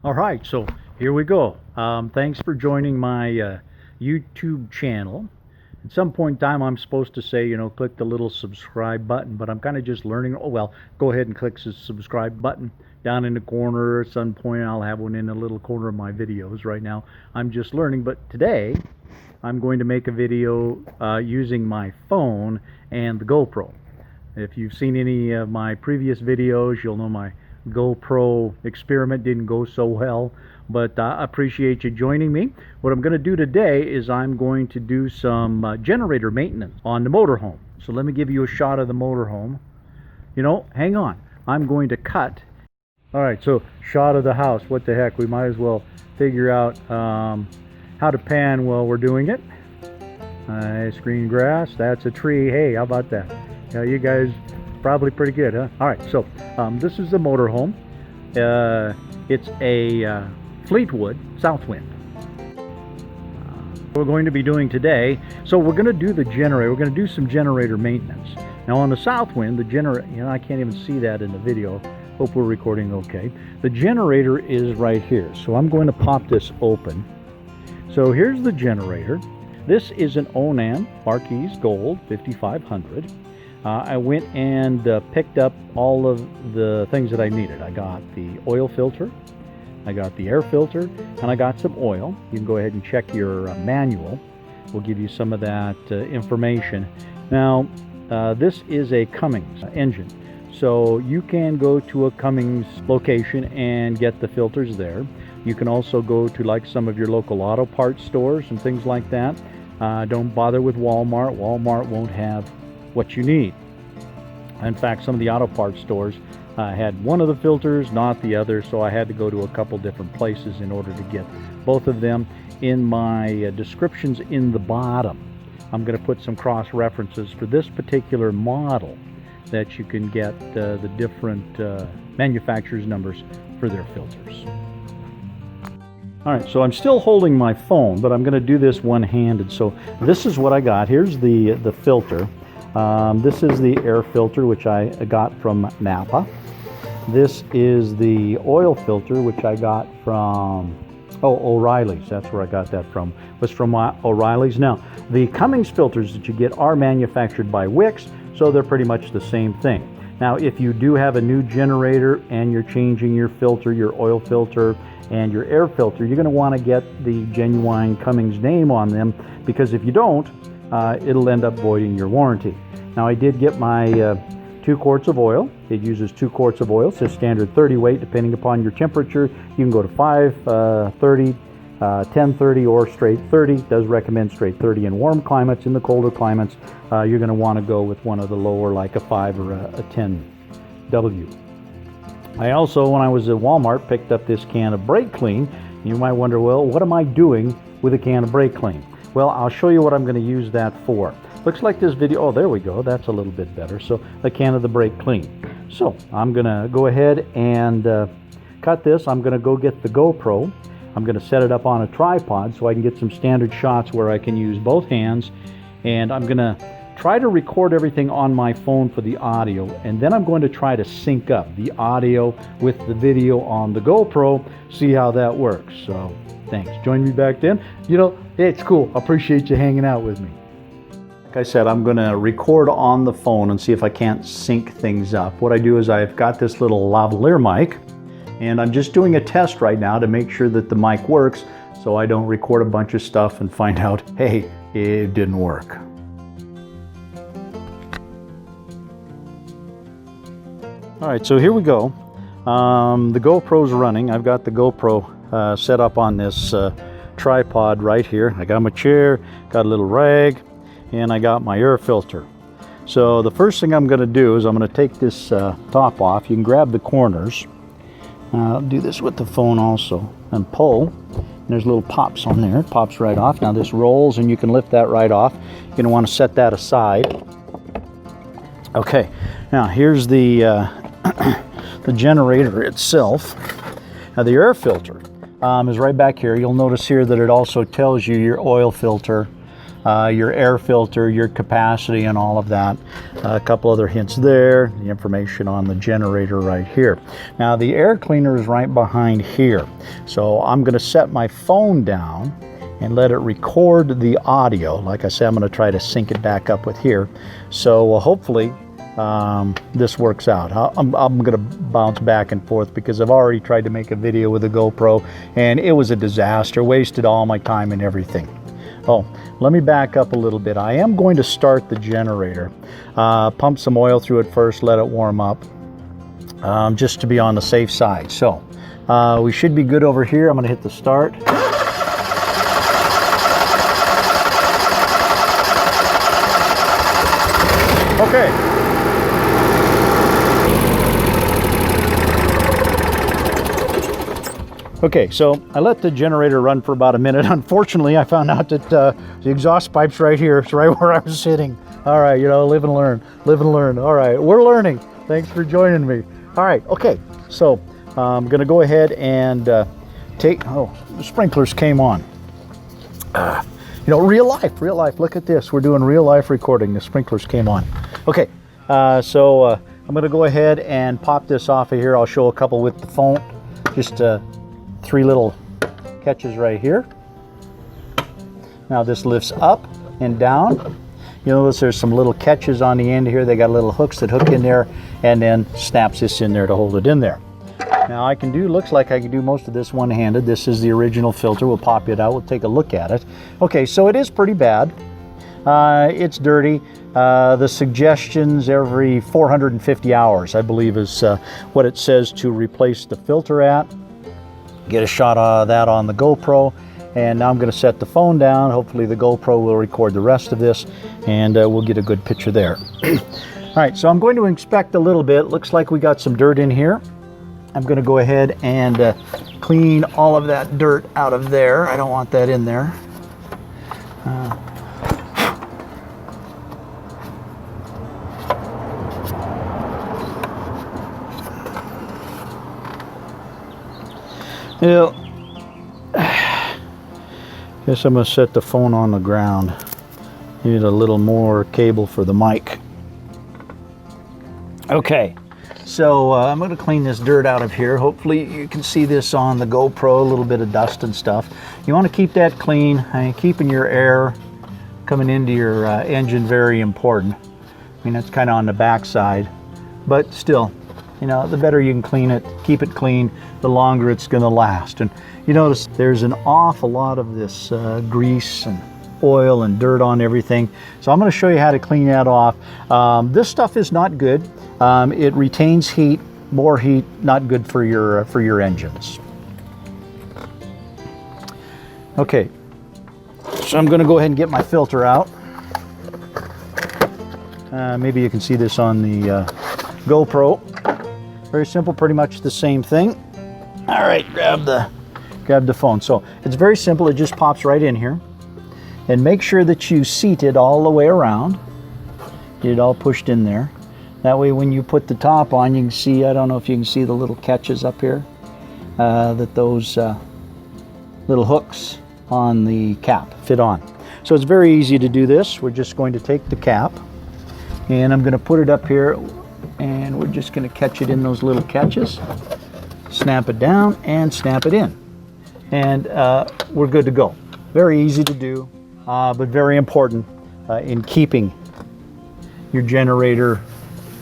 All right, so here we go. Thanks for joining my YouTube channel. At some point in time, I'm supposed to say, click the little subscribe button, but I'm kind of just learning. Oh, well, go ahead and click the subscribe button down in the corner. At some point, I'll have one in the little corner of my videos. Right now, I'm just learning, but today, I'm going to make a video using my phone and the GoPro. If you've seen any of my previous videos, you'll know my GoPro experiment didn't go so well, but I appreciate you joining me. What I'm going to do today is I'm going to do some generator maintenance on the motorhome. So let me give you a shot of the motorhome. Hang on. I'm going to cut. All right, so shot of the house. What the heck? We might as well figure out how to pan while we're doing it. Nice green grass. That's a tree. Hey, how about that? Yeah, you guys probably pretty good, huh? All right, so this is the motorhome. It's a Fleetwood Southwind. We're going to be doing today. So we're going to do the generator. We're going to do some generator maintenance. Now on the Southwind, the generator, I can't even see that in the video. Hope we're recording okay. The generator is right here. So I'm going to pop this open. So here's the generator. This is an Onan Marquise Gold 5500. I went and picked up all of the things that I needed. I got the oil filter, I got the air filter, and I got some oil. You can go ahead and check your manual. We'll give you some of that information. Now, this is a Cummins engine. So you can go to a Cummins location and get the filters there. You can also go to like some of your local auto parts stores and things like that. Don't bother with Walmart. Walmart won't have what you need. In fact, some of the auto parts stores had one of the filters, not the other, so I had to go to a couple different places in order to get both of them. In my descriptions in the bottom, I'm going to put some cross references for this particular model that you can get the different manufacturers' numbers for their filters. All right, so I'm still holding my phone, but I'm going to do this one-handed. So this is what I got. Here's the filter. This is the air filter, which I got from NAPA. This is the oil filter, which I got from O'Reilly's. That's where I got that from. It was from O'Reilly's. Now, the Cummins filters that you get are manufactured by Wix, so they're pretty much the same thing. Now, if you do have a new generator and you're changing your filter, your oil filter, and your air filter, you're going to want to get the genuine Cummins name on them, because if you don't, it'll end up voiding your warranty. Now, I did get my 2 quarts of oil. It uses 2 quarts of oil. It says standard 30 weight. Depending upon your temperature, you can go to 530, 1030, or straight 30. It does recommend straight 30 in warm climates. In the colder climates, you're going to want to go with one of the lower, like a 5 or a 10W. I also, when I was at Walmart, picked up this can of brake clean. You might wonder, well, what am I doing with a can of brake clean? Well, I'll show you what I'm going to use that for. Looks like this video, oh, there we go. That's a little bit better. So a can of the brake clean. So I'm going to go ahead and cut this. I'm going to go get the GoPro. I'm going to set it up on a tripod so I can get some standard shots where I can use both hands. And I'm going to try to record everything on my phone for the audio. And then I'm going to try to sync up the audio with the video on the GoPro, see how that works. So thanks. Join me back then. It's cool. Appreciate you hanging out with me. Like I said, I'm going to record on the phone and see if I can't sync things up. What I do is I've got this little lavaliere mic, and I'm just doing a test right now to make sure that the mic works, so I don't record a bunch of stuff and find out, hey, it didn't work. All right, so here we go. The GoPro's running. I've got the GoPro set up on this tripod right here. I got my chair, got a little rag, and I got my air filter. So the first thing I'm going to do is I'm going to take this top off. You can grab the corners. I'll do this with the phone also and pull. And there's little pops on there. It pops right off. Now this rolls and you can lift that right off. You're going to want to set that aside. Okay, now here's the the generator itself. Now the air filter is right back here. You'll notice here that it also tells you your oil filter, your air filter, your capacity, and all of that. A couple other hints there, the information on the generator right here. Now the air cleaner is right behind here. So I'm going to set my phone down and let it record the audio. Like I said, I'm going to try to sync it back up with here. So hopefully this works out. I'm going to bounce back and forth because I've already tried to make a video with a GoPro and it was a disaster, wasted all my time and everything. Oh, let me back up a little bit. I am going to start the generator. Pump some oil through it first, let it warm up, just to be on the safe side. So we should be good over here. I'm going to hit the start. Okay. Okay, so I let the generator run for about a minute. Unfortunately, I found out that the exhaust pipe's right here. It's right where I was sitting. All right, you know, live and learn, live and learn. All right, we're learning. Thanks for joining me. All right, okay, so I'm gonna go ahead and the sprinklers came on. You know, real life, look at this. We're doing real life recording. The sprinklers came on. Okay, so I'm gonna go ahead and pop this off of here. I'll show a couple with the phone. Just 3 little catches right here. Now this lifts up and down. You notice there's some little catches on the end here. They got little hooks that hook in there and then snaps this in there to hold it in there. Now I can do, looks like I can do most of this one-handed. This is the original filter. We'll pop it out. We'll take a look at it. Okay, so it is pretty bad. It's dirty. The suggestions every 450 hours, I believe, is what it says to replace the filter at. Get a shot of that on the GoPro, and now I'm going to set the phone down. Hopefully the GoPro will record the rest of this and we'll get a good picture there. All right, so I'm going to inspect a little bit. Looks like we got some dirt in here. I'm going to go ahead and clean all of that dirt out of there. I don't want that in there. Yeah, guess I'm going to set the phone on the ground. Need a little more cable for the mic. Okay, so I'm going to clean this dirt out of here. Hopefully you can see this on the GoPro, a little bit of dust and stuff. You want to keep that clean. Keeping your air coming into your engine, very important. I mean, that's kind of on the back side, but still, you know, the better you can clean it, keep it clean, the longer it's going to last. And you notice there's an awful lot of this grease and oil and dirt on everything. So I'm going to show you how to clean that off. This stuff is not good. It retains heat, more heat, not good for your engines. Okay, so I'm going to go ahead and get my filter out. Maybe you can see this on the GoPro. Very simple, pretty much the same thing. All right, grab the phone. So it's very simple. It just pops right in here. And make sure that you seat it all the way around. Get it all pushed in there. That way when you put the top on, you can see, I don't know if you can see the little catches up here, that those little hooks on the cap fit on. So it's very easy to do this. We're just going to take the cap and I'm going to put it up here and we're just going to catch it in those little catches, snap it down and snap it in. And we're good to go. Very easy to do, but very important in keeping your generator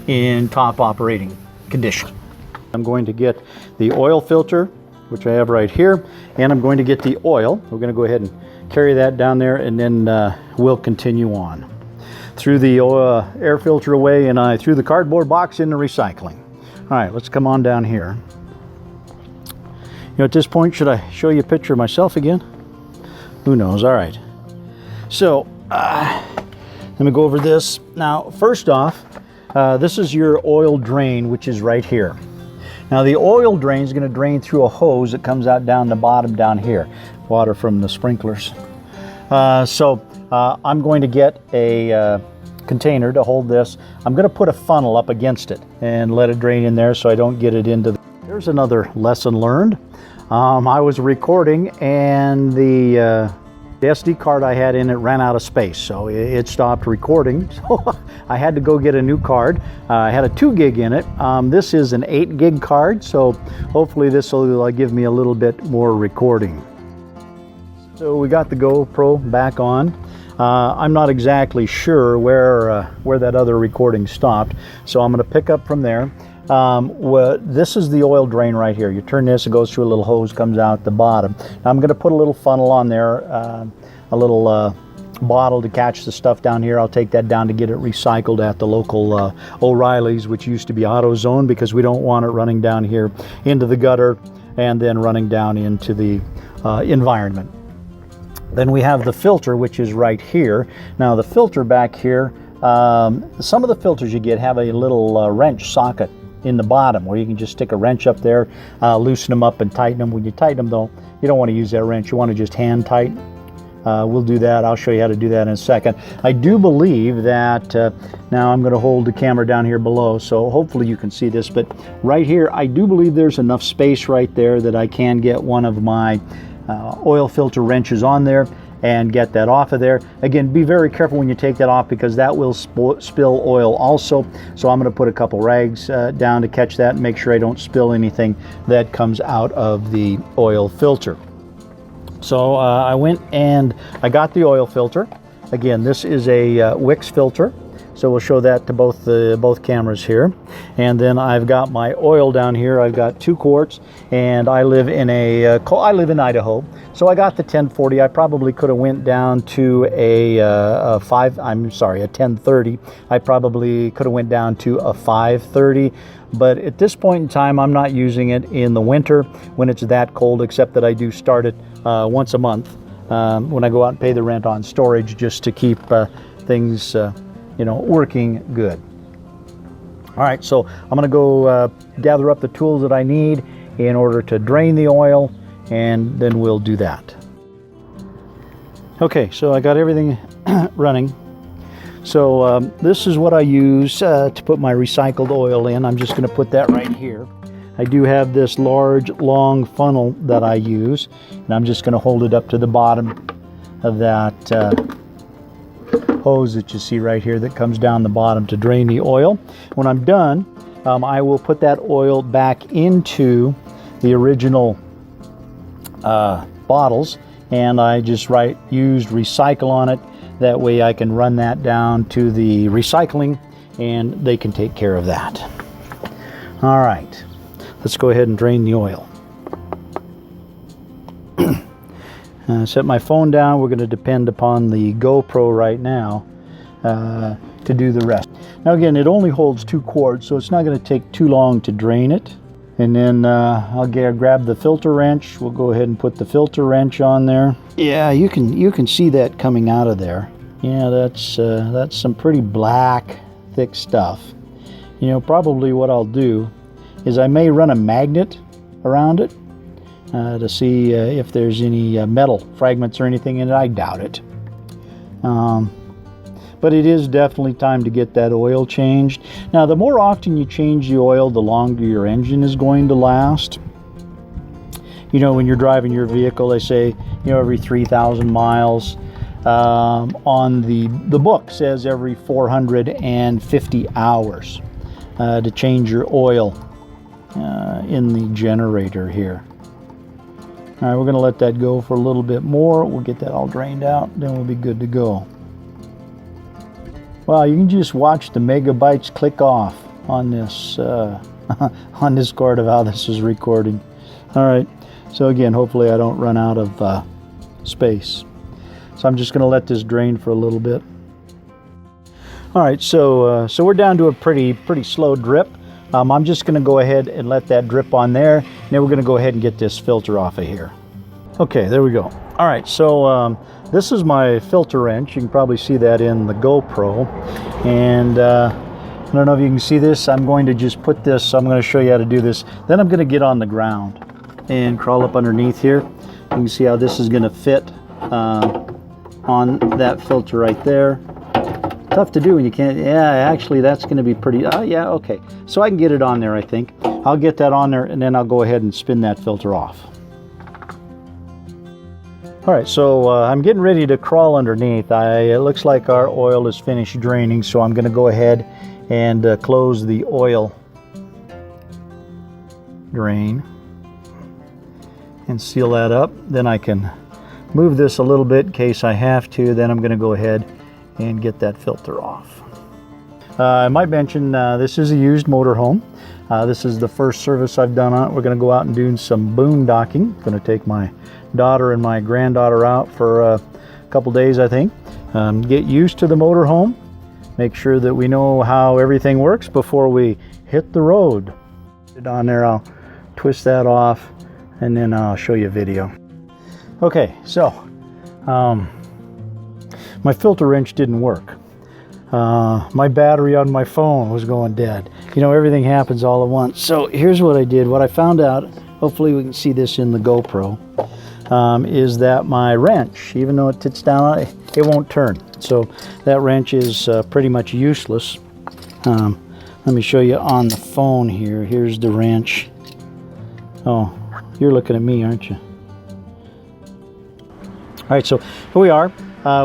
in top operating condition. I'm going to get the oil filter, which I have right here, and I'm going to get the oil. We're going to go ahead and carry that down there, and then we'll continue on. Threw the air filter away, and I threw the cardboard box into recycling. All right, let's come on down here. You know, at this point, should I show you a picture of myself again? Who knows? All right. So let me go over this. Now, first off, this is your oil drain, which is right here. Now, the oil drain is going to drain through a hose that comes out down the bottom down here. Water from the sprinklers. I'm going to get a container to hold this. I'm going to put a funnel up against it and let it drain in there so I don't get it into the... There's another lesson learned. I was recording and the The SD card I had in it ran out of space, so it stopped recording. So I had to go get a new card. I had a 2 gig in it. This is an 8 gig card, so hopefully this will give me a little bit more recording. So we got the GoPro back on. I'm not exactly sure where that other recording stopped, so I'm going to pick up from there. This is the oil drain right here. You turn this, it goes through a little hose, comes out the bottom. Now I'm going to put a little funnel on there, a little bottle to catch the stuff down here. I'll take that down to get it recycled at the local O'Reilly's, which used to be AutoZone, because we don't want it running down here into the gutter and then running down into the environment. Then we have the filter, which is right here. Now the filter back here, some of the filters you get have a little wrench socket in the bottom where you can just stick a wrench up there, loosen them up and tighten them. When you tighten them though, you don't want to use that wrench, you want to just hand tighten. We'll do that. I'll show you how to do that in a second. I do believe that, now I'm going to hold the camera down here below, so hopefully you can see this, but right here I do believe there's enough space right there that I can get one of my oil filter wrenches on there and get that off of there. Again, be very careful when you take that off, because that will spill oil also. So I'm going to put a couple rags down to catch that and make sure I don't spill anything that comes out of the oil filter. So I went and I got the oil filter. Again, this is a Wix filter, so we'll show that to both cameras here. And then I've got my oil down here. I've got 2 quarts, and I live in Idaho, so I got the 1040. I probably could have went down to a 1030. I probably could have went down to a 530, but at this point in time I'm not using it in the winter when it's that cold, except that I do start it once a month when I go out and pay the rent on storage, just to keep things working good. All right, so I'm going to go gather up the tools that I need in order to drain the oil, and then we'll do that. Okay, so I got everything running. So this is what I use to put my recycled oil in. I'm just going to put that right here. I do have this large, long funnel that I use, and I'm just going to hold it up to the bottom of that hose that you see right here that comes down the bottom to drain the oil. When I'm done, I will put that oil back into the original bottles, and I just used recycle on it. That way I can run that down to the recycling and they can take care of that. All right, let's go ahead and drain the oil. Set my phone down. We're going to depend upon the GoPro right now to do the rest. Now again, it only holds 2 quarts, so it's not going to take too long to drain it. And then I'll grab the filter wrench. We'll go ahead and put the filter wrench on there. Yeah, you can see that coming out of there. Yeah, that's some pretty black, thick stuff. Probably what I'll do is I may run a magnet around it to see if there's any metal fragments or anything in it. I doubt it. But it is definitely time to get that oil changed. Now, the more often you change the oil, the longer your engine is going to last. When you're driving your vehicle, they say, every 3,000 miles. On the book says every 450 hours to change your oil in the generator here. All right, we're going to let that go for a little bit more. We'll get that all drained out, then we'll be good to go. Wow, you can just watch the megabytes click off on this on this card of how this is recording. All right, so again, hopefully I don't run out of space. So I'm just going to let this drain for a little bit. All right, so we're down to a pretty slow drip. I'm just going to go ahead and let that drip on there. Then we're going to go ahead and get this filter off of here. Okay, there we go. All right, so this is my filter wrench. You can probably see that in the GoPro. And I don't know if you can see this. I'm going to just put this, I'm going to show you how to do this. Then I'm going to get on the ground and crawl up underneath here. You can see how this is going to fit on that filter right there. Tough to do when you can't. Yeah, actually that's going to be pretty. Oh yeah, okay. So I can get it on there, I think. I'll get that on there and then I'll go ahead and spin that filter off. All right, so I'm getting ready to crawl underneath. It looks like our oil is finished draining, so I'm going to go ahead and close the oil drain and seal that up. Then I can move this a little bit in case I have to. Then I'm going to go ahead and get that filter off. I might mention this is a used motorhome. This is the first service I've done on it. We're going to go out and do some boondocking. I'm going to take my daughter and my granddaughter out for a couple days, I think. Get used to the motorhome. Make sure that we know how everything works before we hit the road. On there, I'll twist that off and then I'll show you a video. Okay, so my filter wrench didn't work. My battery on my phone was going dead. You know, everything happens all at once. So here's what I did. What I found out, hopefully we can see this in the GoPro, is that my wrench, even though it sits down, it won't turn. So that wrench is pretty much useless. Let me show you on the phone here. Here's the wrench. Oh, you're looking at me, aren't you? All right, so here we are.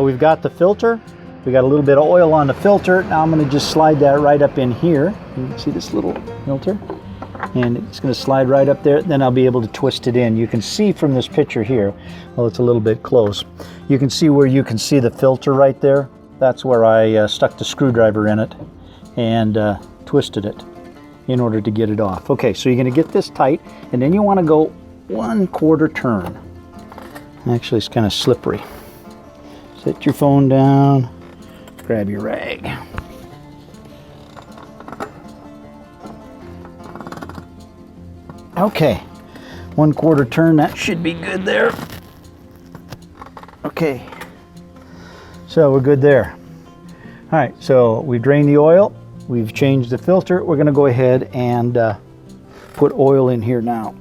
We've got the filter. We got a little bit of oil on the filter. Now I'm going to just slide that right up in here. You can see this little filter, and it's going to slide right up there. Then I'll be able to twist it in. You can see from this picture here, well, it's a little bit close. You can see where you can see the filter right there. That's where I stuck the screwdriver in it and twisted it in order to get it off. Okay, so you're going to get this tight, and then you want to go 1/4 turn. Actually, it's kind of slippery. Set your phone down. Grab your rag. Okay, 1/4 turn, that should be good there. Okay, so we're good there. All right, so we've drained the oil, we've changed the filter. We're gonna go ahead and put oil in here now.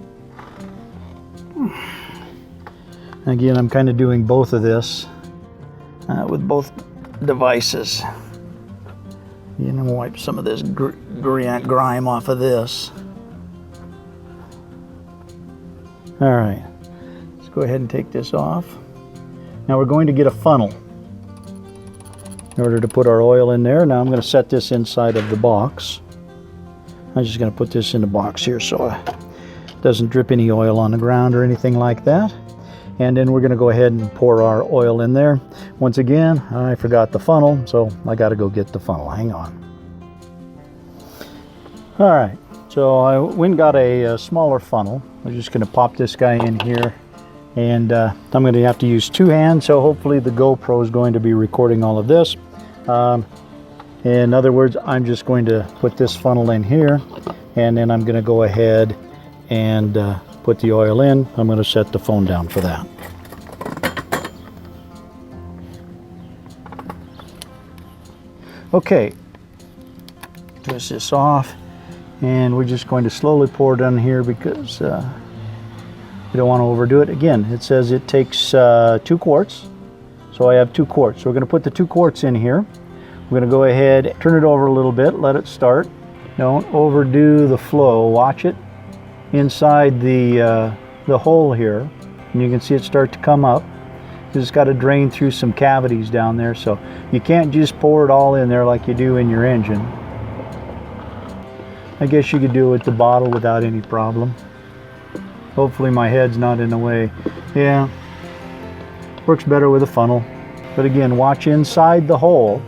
Again, I'm kind of doing both of this with both devices. You know, wipe some of this grime off of this. All right, let's go ahead and take this off. Now we're going to get a funnel in order to put our oil in there. Now I'm going to set this inside of the box. I'm just going to put this in the box here so it doesn't drip any oil on the ground or anything like that. And then we're going to go ahead and pour our oil in there. Once again, I forgot the funnel, so I got to go get the funnel. Hang on. All right, so I went and got a smaller funnel. I'm just going to pop this guy in here, and I'm going to have to use 2 hands, so hopefully the GoPro is going to be recording all of this. In other words, I'm just going to put this funnel in here, and then I'm going to go ahead and put the oil in. I'm going to set the phone down for that. Okay, twist this off, and we're just going to slowly pour it on here because we don't want to overdo it. Again, it says it takes 2 quarts, so I have 2 quarts. So we're going to put the 2 quarts in here. We're going to go ahead, turn it over a little bit, let it start. Don't overdo the flow. Watch it inside the hole here, and you can see it start to come up. It's got to drain through some cavities down there, so you can't just pour it all in there like you do in your engine. I guess you could do it with the bottle without any problem. Hopefully my head's not in the way. Yeah, works better with a funnel. But again, watch inside the hole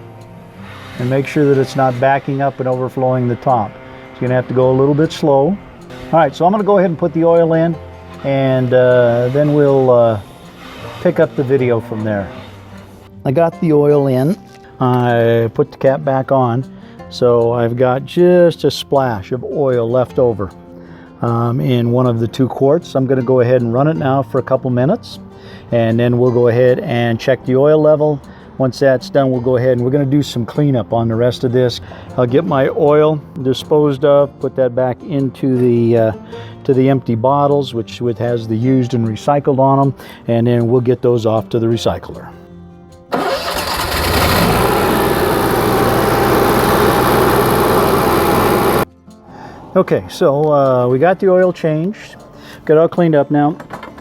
and make sure that it's not backing up and overflowing the top. So you're going to have to go a little bit slow. All right, so I'm going to go ahead and put the oil in, and then we'll pick up the video from there. I got the oil in. I put the cap back on, so I've got just a splash of oil left over in one of the 2 quarts. I'm going to go ahead and run it now for a couple minutes, and then we'll go ahead and check the oil level. Once that's done, we'll go ahead and we're going to do some cleanup on the rest of this. I'll get my oil disposed of, put that back into the empty bottles, which has the used and recycled on them, and then we'll get those off to the recycler. Okay, so we got the oil changed, got it all cleaned up now.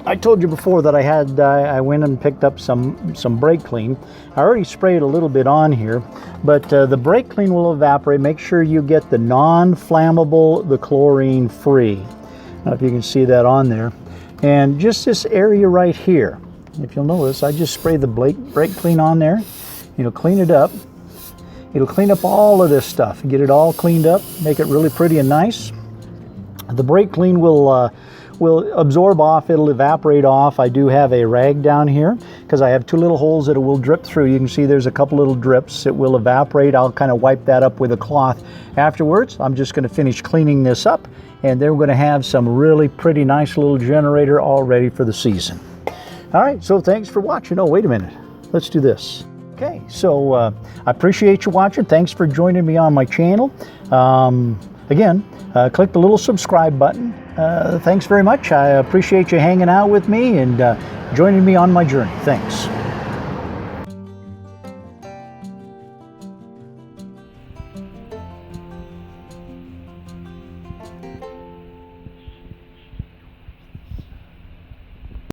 I told you before that I went and picked up some brake clean. I already sprayed a little bit on here, but the brake clean will evaporate. Make sure you get the non-flammable, the chlorine free. I don't know if you can see that on there. And just this area right here, if you'll notice, I just sprayed the brake clean on there. It'll clean it up. It'll clean up all of this stuff, get it all cleaned up, make it really pretty and nice. The brake clean will absorb off, it'll evaporate off. I do have a rag down here because I have two little holes that it will drip through. You can see there's a couple little drips. It will evaporate. I'll kind of wipe that up with a cloth afterwards. I'm just going to finish cleaning this up, and then we're going to have some really pretty nice little generator all ready for the season. All right, so thanks for watching. Oh, wait a minute. Let's do this. Okay, so I appreciate you watching. Thanks for joining me on my channel. Again, click the little subscribe button. Thanks very much. I appreciate you hanging out with me and joining me on my journey. Thanks.